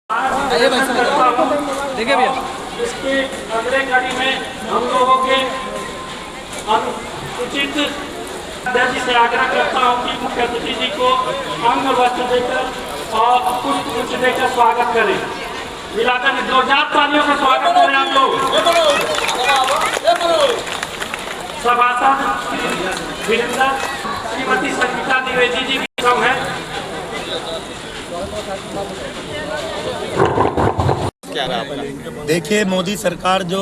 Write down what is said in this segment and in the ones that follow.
देखिए भैया, इसके अगले कड़ी में हम लोगों के उचित अध्यक्ष से आग्रह करता हूँ कि मुख्य अतिथि जी को अंग वस्त्र देकर और पुष्प गुच्छ देकर स्वागत करें। मिलाकर जोरदार तालियों का स्वागत करें आप लोग। सभासद वीरेंद्र श्रीमती संगीता द्विवेदी जी भी कम है। देखिए, मोदी सरकार जो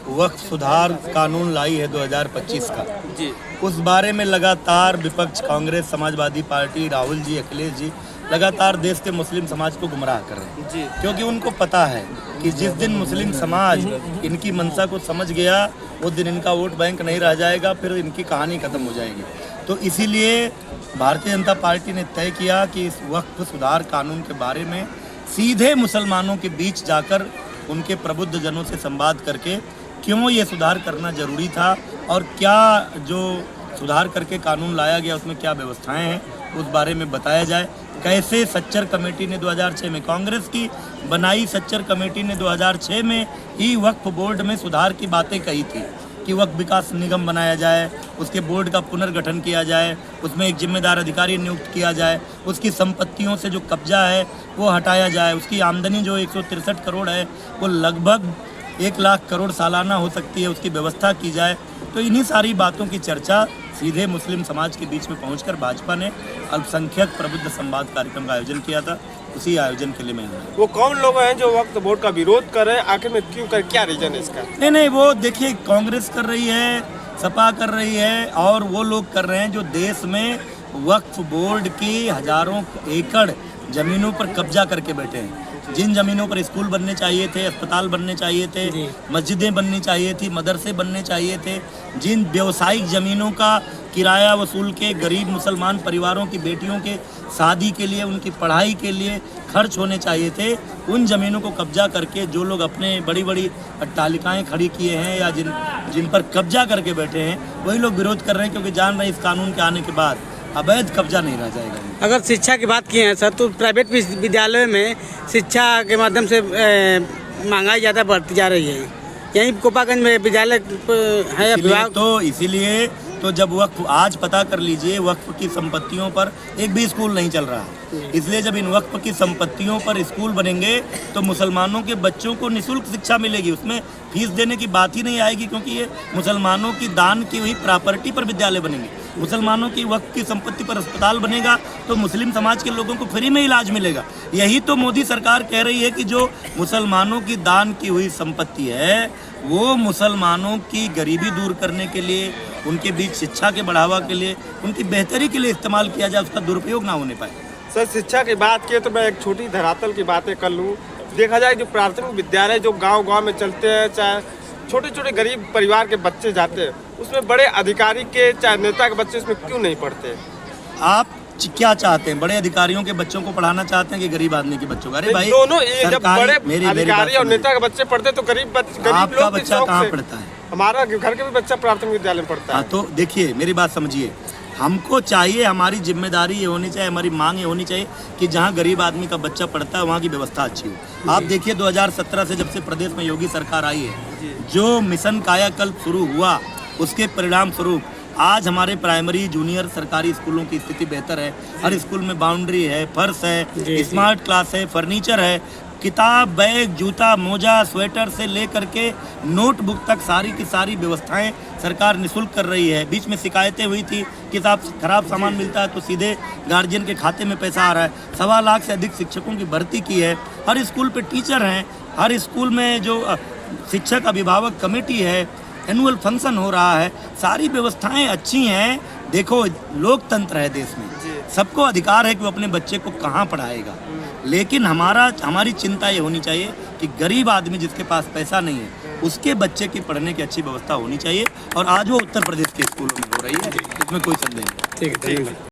वक्फ सुधार कानून लाई है 2025 का जी, उस बारे में लगातार विपक्ष कांग्रेस, समाजवादी पार्टी, राहुल जी, अखिलेश जी लगातार देश के मुस्लिम समाज को गुमराह कर रहे हैं जी। क्योंकि उनको पता है कि जिस दिन मुस्लिम समाज इनकी मंशा को समझ गया उस दिन इनका वोट बैंक नहीं रह जाएगा, फिर इनकी कहानी खत्म हो जाएगी। तो इसीलिए भारतीय जनता पार्टी ने तय किया कि इस वक्फ सुधार कानून के बारे में सीधे मुसलमानों के बीच जाकर उनके प्रबुद्ध जनों से संवाद करके क्यों ये सुधार करना जरूरी था और क्या जो सुधार करके कानून लाया गया उसमें क्या व्यवस्थाएं हैं उस बारे में बताया जाए। कैसे सच्चर कमेटी ने 2006 में, कांग्रेस की बनाई सच्चर कमेटी ने 2006 में ही वक्फ बोर्ड में सुधार की बातें कही थी कि वक्फ विकास निगम बनाया जाए, उसके बोर्ड का पुनर्गठन किया जाए, उसमें एक जिम्मेदार अधिकारी नियुक्त किया जाए, उसकी संपत्तियों से जो कब्जा है वो हटाया जाए, उसकी आमदनी जो 163 करोड़ है वो लगभग 1 लाख करोड़ सालाना हो सकती है, उसकी व्यवस्था की जाए। तो इन्हीं सारी बातों की चर्चा सीधे मुस्लिम समाज के बीच में पहुंचकर भाजपा ने अल्पसंख्यक प्रबुद्ध संवाद कार्यक्रम का आयोजन किया था। उसी आयोजन के लिए मैं वो कौन लोग हैं जो वक्फ बोर्ड का विरोध कर रहे हैं, आखिर में क्यों कर, क्या रीजन है इसका? नहीं, वो देखिए, कांग्रेस कर रही है, सपा कर रही है और वो लोग कर रहे हैं जो देश में वक्फ बोर्ड की हजारों एकड़ जमीनों पर कब्जा करके बैठे हैं। जिन जमीनों पर स्कूल बनने चाहिए थे, अस्पताल बनने चाहिए थे, मस्जिदें बननी चाहिए थी, मदरसे बनने चाहिए थे, जिन व्यवसायिक ज़मीनों का किराया वसूल के गरीब मुसलमान परिवारों की बेटियों के शादी के लिए, उनकी पढ़ाई के लिए खर्च होने चाहिए थे, उन ज़मीनों को कब्जा करके जो लोग अपने बड़ी बड़ी अट्टालिकाएँ खड़ी किए हैं या जिन पर कब्जा करके बैठे हैं वही लोग विरोध कर रहे हैं, क्योंकि जान रहे हैं इस कानून के आने के बाद अवैध कब्जा नहीं रह जाएगा। अगर शिक्षा की बात की है सर, तो प्राइवेट विद्यालयों में शिक्षा के माध्यम से महंगाई ज़्यादा बढ़ती जा रही है। यहीं कोपागंज में विद्यालय है विभाग, तो इसीलिए तो जब वक्फ, आज पता कर लीजिए, वक्फ की संपत्तियों पर एक भी स्कूल नहीं चल रहा है। इसलिए जब इन वक्फ की संपत्तियों पर स्कूल बनेंगे तो मुसलमानों के बच्चों को निःशुल्क शिक्षा मिलेगी, उसमें फीस देने की बात ही नहीं आएगी, क्योंकि ये मुसलमानों की दान की हुई प्रॉपर्टी पर विद्यालय बनेंगे। मुसलमानों की वक्फ की संपत्ति पर अस्पताल बनेगा तो मुस्लिम समाज के लोगों को फ्री में इलाज मिलेगा। यही तो मोदी सरकार कह रही है कि जो मुसलमानों की दान की हुई संपत्ति है वो मुसलमानों की गरीबी दूर करने के लिए, उनके बीच शिक्षा के बढ़ावा के लिए, उनकी बेहतरी के लिए इस्तेमाल किया जाए, उसका दुरुपयोग ना होने पाए। सर, शिक्षा की बात की तो मैं एक छोटी धरातल की बातें कर लूँ। देखा जाए जो प्राथमिक विद्यालय जो गांव-गांव में चलते हैं, चाहे छोटे छोटे गरीब परिवार के बच्चे जाते हैं, उसमें बड़े अधिकारी के चाहे नेता के बच्चे उसमें क्यों नहीं पढ़ते? आप क्या चाहते हैं, बड़े अधिकारियों के बच्चों को पढ़ाना चाहते हैं कि गरीब आदमी के बच्चों का? अरे भाई, दोनों, जब बड़े अधिकारी और नेता के बच्चे पढ़ते तो गरीब आपका बच्चा कहाँ पढ़ता है? हमारा घर के भी बच्चा प्राथमिक विद्यालय में पढ़ता है। तो देखिए, मेरी बात समझिए, हमको चाहिए, हमारी जिम्मेदारी ये होनी चाहिए, हमारी मांग ये होनी चाहिए कि जहाँ गरीब आदमी का बच्चा पढ़ता है वहाँ की व्यवस्था अच्छी हो। आप देखिए, 2017 से जब से प्रदेश में योगी सरकार आई है, जो मिशन कायाकल्प शुरू हुआ उसके परिणाम स्वरूप आज हमारे प्राइमरी, जूनियर सरकारी स्कूलों की स्थिति बेहतर है। हर स्कूल में बाउंड्री है, फर्श है, स्मार्ट क्लास है, फर्नीचर है, किताब, बैग, जूता, मोजा, स्वेटर से लेकर के नोटबुक तक सारी की सारी व्यवस्थाएं सरकार निःशुल्क कर रही है। बीच में शिकायतें हुई थी कि साहब खराब सामान मिलता है तो सीधे गार्जियन के खाते में पैसा आ रहा है। 1.25 लाख से अधिक शिक्षकों की भर्ती की है, हर स्कूल पे टीचर हैं, हर स्कूल में जो शिक्षक अभिभावक कमेटी है, एनुअल फंक्शन हो रहा है, सारी व्यवस्थाएं अच्छी हैं। देखो, लोकतंत्र है देश में, सबको अधिकार है कि वो अपने बच्चे को कहाँ पढ़ाएगा, लेकिन हमारी चिंता ये होनी चाहिए कि गरीब आदमी जिसके पास पैसा नहीं है उसके बच्चे की पढ़ने की अच्छी व्यवस्था होनी चाहिए, और आज वो उत्तर प्रदेश के स्कूलों में हो रही है, इसमें कोई संदेह नहीं। ठीक है।